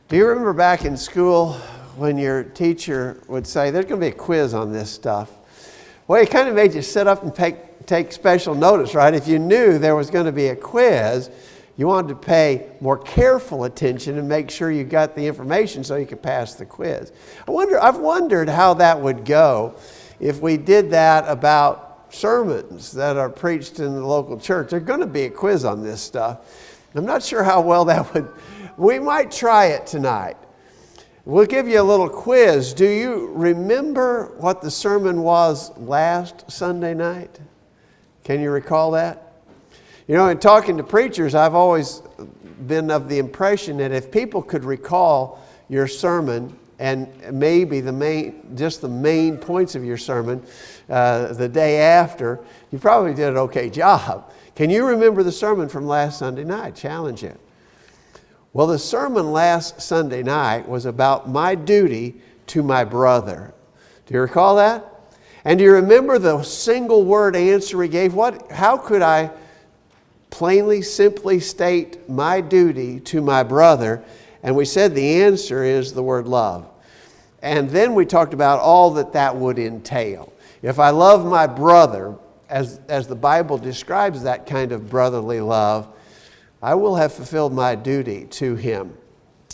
Do you remember back in school when your teacher would say, there's going to be a quiz on this stuff? Well, it kind of made you sit up and take special notice, right? If you knew there was going to be a quiz, you wanted to pay more careful attention and make sure you got the information so you could pass the quiz. I've wondered how that would go if we did that about sermons that are preached in the local church. There's going to be a quiz on this stuff. I'm not sure how well that would. We might try it tonight. We'll give you a little quiz. Do you remember what the sermon was last Sunday night? Can you recall that? You know, in talking to preachers, I've always been of the impression that if people could recall your sermon and maybe the main points of your sermon the day after, you probably did an okay job. Can you remember the sermon from last Sunday night? Challenge it. Well, the sermon last Sunday night was about my duty to my brother. Do you recall that? And do you remember the single word answer we gave? How could I plainly, simply state my duty to my brother? And we said the answer is the word love. And then we talked about all that would entail. If I love my brother, as the Bible describes that kind of brotherly love, I will have fulfilled my duty to him.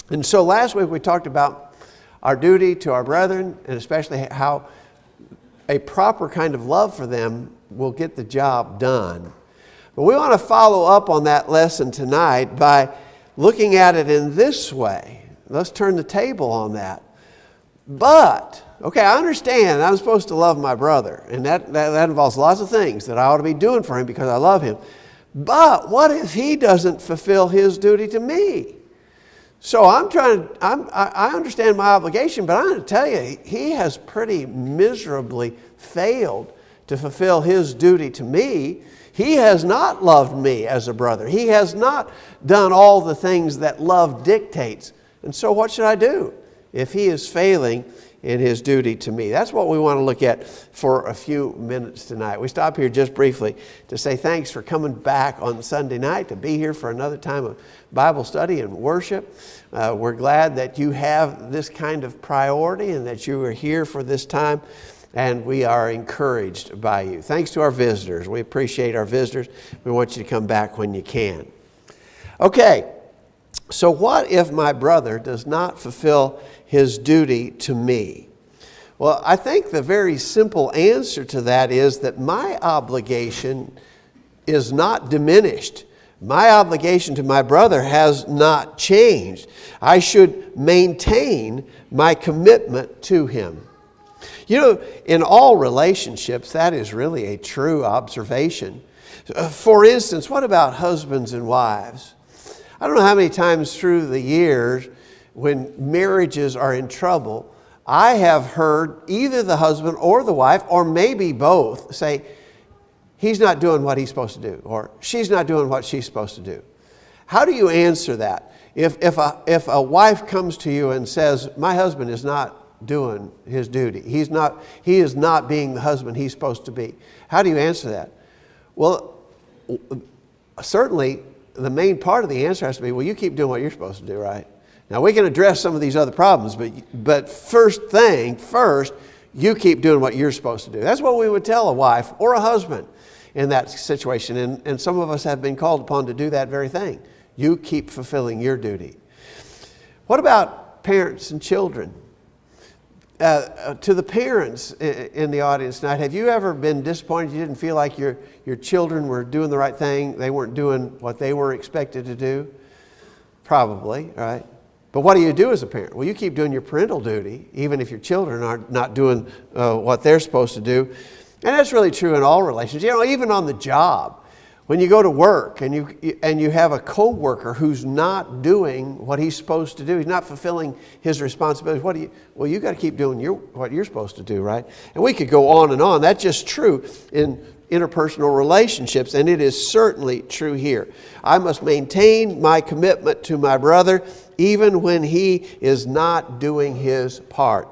And so last week we talked about our duty to our brethren, and especially how a proper kind of love for them will get the job done. But we want to follow up on that lesson tonight by looking at it in this way. Let's turn the table on that. But, okay, I understand I'm supposed to love my brother, and that involves lots of things that I ought to be doing for him because I love him. But what if he doesn't fulfill his duty to me? So I understand my obligation, but I'm going to tell you, he has pretty miserably failed to fulfill his duty to me. He has not loved me as a brother. He has not done all the things that love dictates. And so what should I do if he is failing in his duty to me? That's what we want to look at for a few minutes tonight. We stop here just briefly to say thanks for coming back on Sunday night to be here for another time of Bible study and worship. We're glad that you have this kind of priority and that you are here for this time, and we are encouraged by you. Thanks to our visitors. We appreciate our visitors. We want you to come back when you can. Okay, so what if my brother does not fulfill his duty to me? Well, I think the very simple answer to that is that my obligation is not diminished. My obligation to my brother has not changed. I should maintain my commitment to him. You know, in all relationships, that is really a true observation. For instance, what about husbands and wives? I don't know how many times through the years when marriages are in trouble, I have heard either the husband or the wife, or maybe both, say, he's not doing what he's supposed to do, or she's not doing what she's supposed to do. How do you answer that? If a wife comes to you and says, my husband is not doing his duty, he is not being the husband he's supposed to be, how do you answer that? Well, certainly the main part of the answer has to be, well, you keep doing what you're supposed to do, right? Now, we can address some of these other problems, but first, you keep doing what you're supposed to do. That's what we would tell a wife or a husband in that situation. And some of us have been called upon to do that very thing. You keep fulfilling your duty. What about parents and children? To the parents in the audience tonight, have you ever been disappointed you didn't feel like your children were doing the right thing? They weren't doing what they were expected to do? Probably, right? But what do you do as a parent? Well, you keep doing your parental duty, even if your children are not doing what they're supposed to do. And that's really true in all relations. You know, even on the job, when you go to work and you have a coworker who's not doing what he's supposed to do, he's not fulfilling his responsibilities. Well, you got to keep doing what you're supposed to do, right? And we could go on and on. That's just true in interpersonal relationships, and it is certainly true here. I must maintain my commitment to my brother even when he is not doing his part.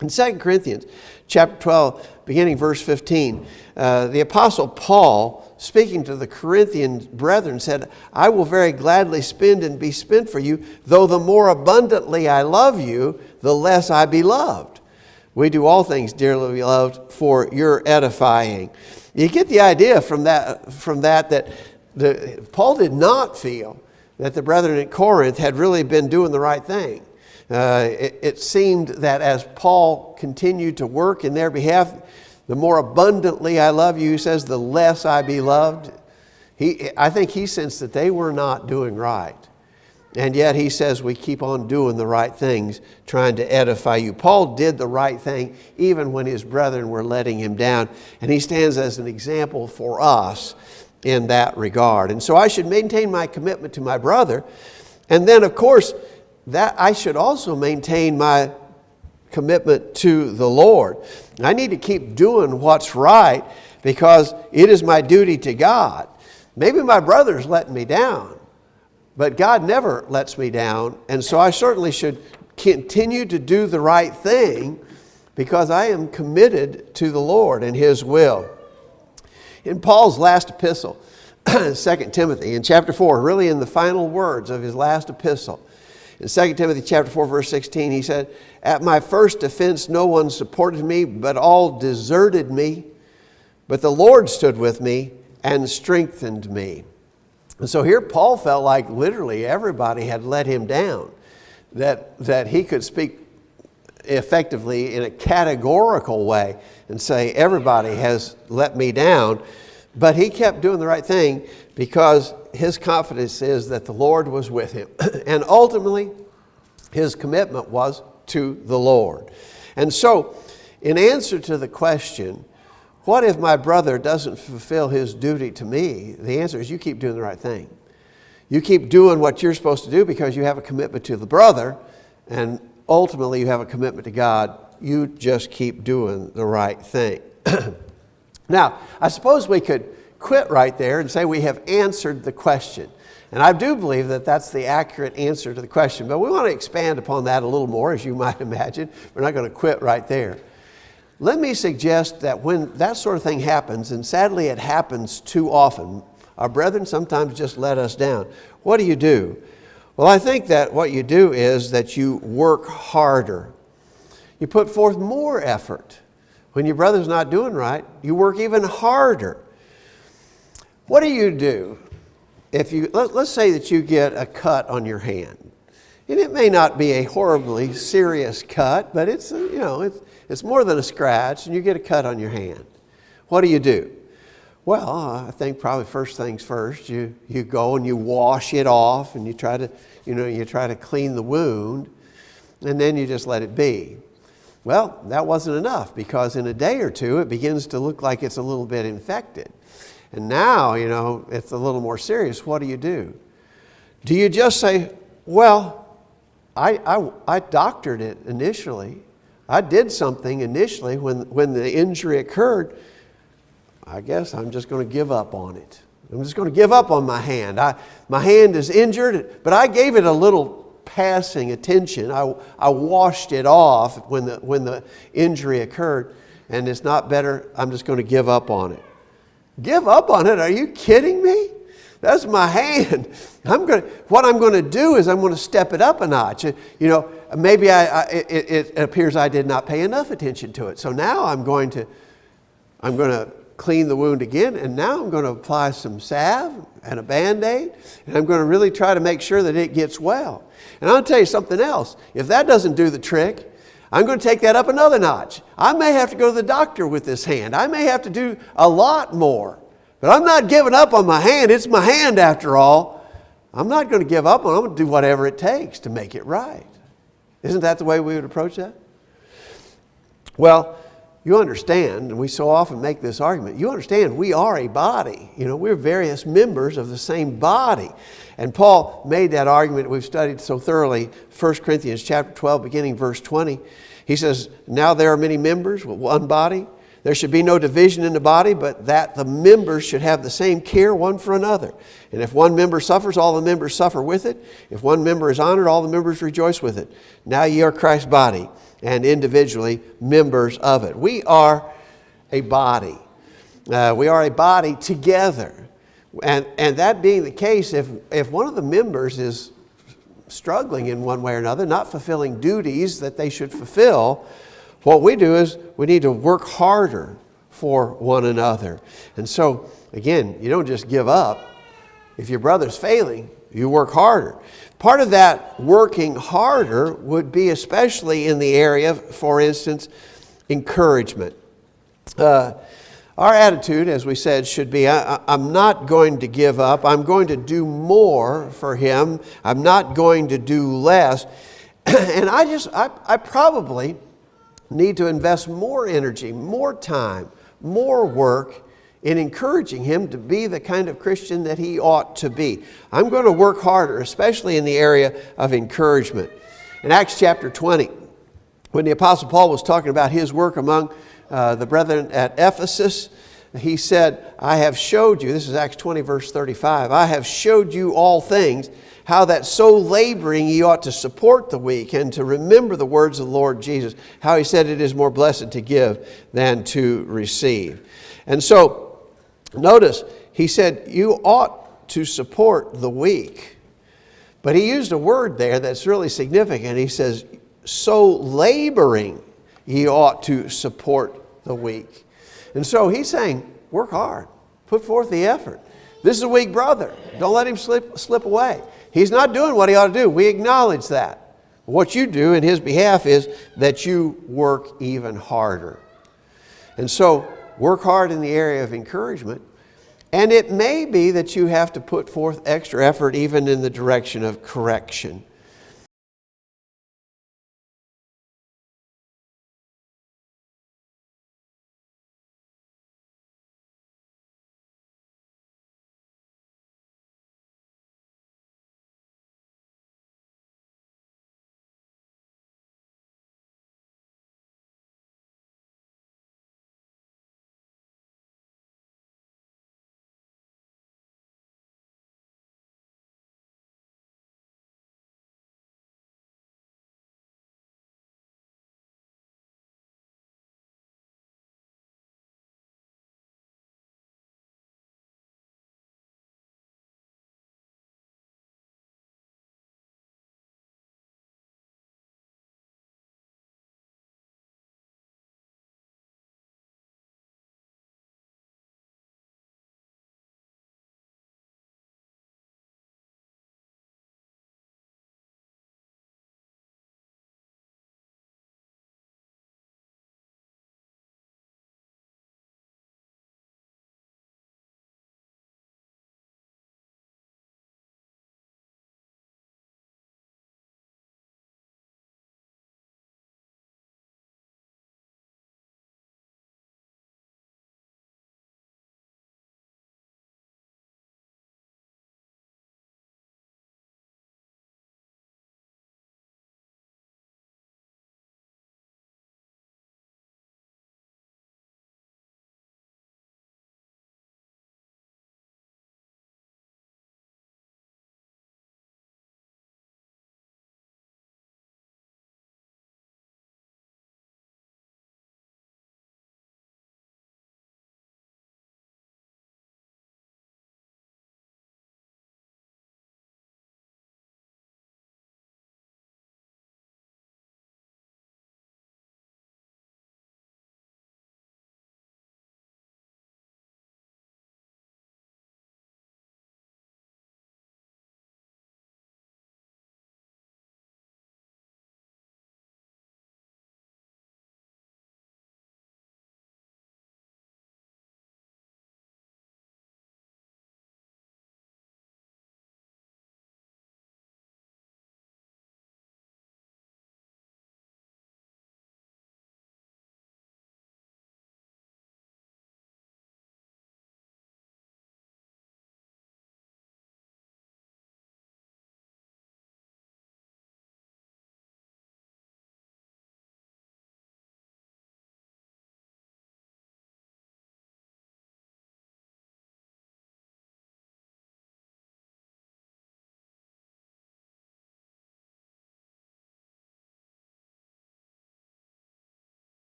In 2 Corinthians chapter 12, beginning verse 15, the Apostle Paul, speaking to the Corinthian brethren, said, I will very gladly spend and be spent for you, though the more abundantly I love you, the less I be loved. We do all things, dearly beloved, for your edifying. You get the idea from that Paul did not feel that the brethren at Corinth had really been doing the right thing. It seemed that as Paul continued to work in their behalf, the more abundantly I love you, he says, the less I be loved. I think he sensed that they were not doing right. And yet he says we keep on doing the right things, trying to edify you. Paul did the right thing even when his brethren were letting him down. And he stands as an example for us in that regard. And so I should maintain my commitment to my brother. And then, of course, that I should also maintain my commitment to the Lord. I need to keep doing what's right because it is my duty to God. Maybe my brother's letting me down, but God never lets me down. And so I certainly should continue to do the right thing because I am committed to the Lord and His will. In Paul's last epistle, 2 Timothy, in chapter 4, really in the final words of his last epistle, in 2 Timothy chapter 4, verse 16, he said, at my first offense no one supported me, but all deserted me. But the Lord stood with me and strengthened me. And so here Paul felt like literally everybody had let him down, that he could speak effectively in a categorical way and say, everybody has let me down. But he kept doing the right thing because his confidence is that the Lord was with him. And ultimately, his commitment was to the Lord. And so, in answer to the question, what if my brother doesn't fulfill his duty to me? The answer is you keep doing the right thing. You keep doing what you're supposed to do because you have a commitment to the brother, and ultimately you have a commitment to God. You just keep doing the right thing. Now, I suppose we could quit right there and say we have answered the question. And I do believe that that's the accurate answer to the question. But we want to expand upon that a little more, as you might imagine. We're not going to quit right there. Let me suggest that when that sort of thing happens, and sadly it happens too often, our brethren sometimes just let us down. What do? Well, I think that what you do is that you work harder. You put forth more effort. When your brother's not doing right, you work even harder. What do? If let's say that you get a cut on your hand, and it may not be a horribly serious cut, but it's more than a scratch, and you get a cut on your hand. What do? Well, I think probably first things first, you go and you wash it off, and you try to clean the wound, and then you just let it be. Well, that wasn't enough because in a day or two it begins to look like it's a little bit infected. And now, it's a little more serious. What do? Do you just say, well, I doctored it initially. I did something initially when the injury occurred. I guess I'm just going to give up on it. I'm just going to give up on my hand. My hand is injured, but I gave it a little passing attention. I washed it off when the injury occurred, and it's not better. I'm just going to give up on it. Give up on it? Are you kidding me? That's my hand. What I'm going to do is I'm going to step it up a notch. Maybe it appears I did not pay enough attention to it. So now I'm going to clean the wound again, and now I'm going to apply some salve and a Band-Aid, and I'm going to really try to make sure that it gets well. And I'll tell you something else. If that doesn't do the trick, I'm going to take that up another notch. I may have to go to the doctor with this hand. I may have to do a lot more. But I'm not giving up on my hand. It's my hand after all. I'm not going to give up on it. I'm going to do whatever it takes to make it right. Isn't that the way we would approach that? Well, you understand, and we so often make this argument, you understand we are a body. We're various members of the same body. And Paul made that argument we've studied so thoroughly, 1 Corinthians chapter 12, beginning verse 20. He says, now there are many members with one body. There should be no division in the body, but that the members should have the same care one for another. And if one member suffers, all the members suffer with it. If one member is honored, all the members rejoice with it. Now ye are Christ's body, and individually members of it. We are a body. We are a body together. And that being the case, if one of the members is struggling in one way or another, not fulfilling duties that they should fulfill, what we do is we need to work harder for one another. And so, again, you don't just give up. If your brother's failing, you work harder. Part of that working harder would be especially in the area, for instance, encouragement. Our attitude, as we said, should be, I'm not going to give up. I'm going to do more for him. I'm not going to do less. And I probably need to invest more energy, more time, more work in encouraging him to be the kind of Christian that he ought to be. I'm going to work harder, especially in the area of encouragement. In Acts chapter 20, when the Apostle Paul was talking about his work among the brethren at Ephesus, he said, I have showed you, this is Acts 20 verse 35, I have showed you all things, how that so laboring ye ought to support the weak and to remember the words of the Lord Jesus, how he said it is more blessed to give than to receive. And so, notice, he said you ought to support the weak. But he used a word there that's really significant. He says, so laboring ye ought to support the weak. And so he's saying, work hard. Put forth the effort. This is a weak brother. Don't let him slip away. He's not doing what he ought to do. We acknowledge that. What you do in his behalf is that you work even harder. And so work hard in the area of encouragement. And it may be that you have to put forth extra effort even in the direction of correction.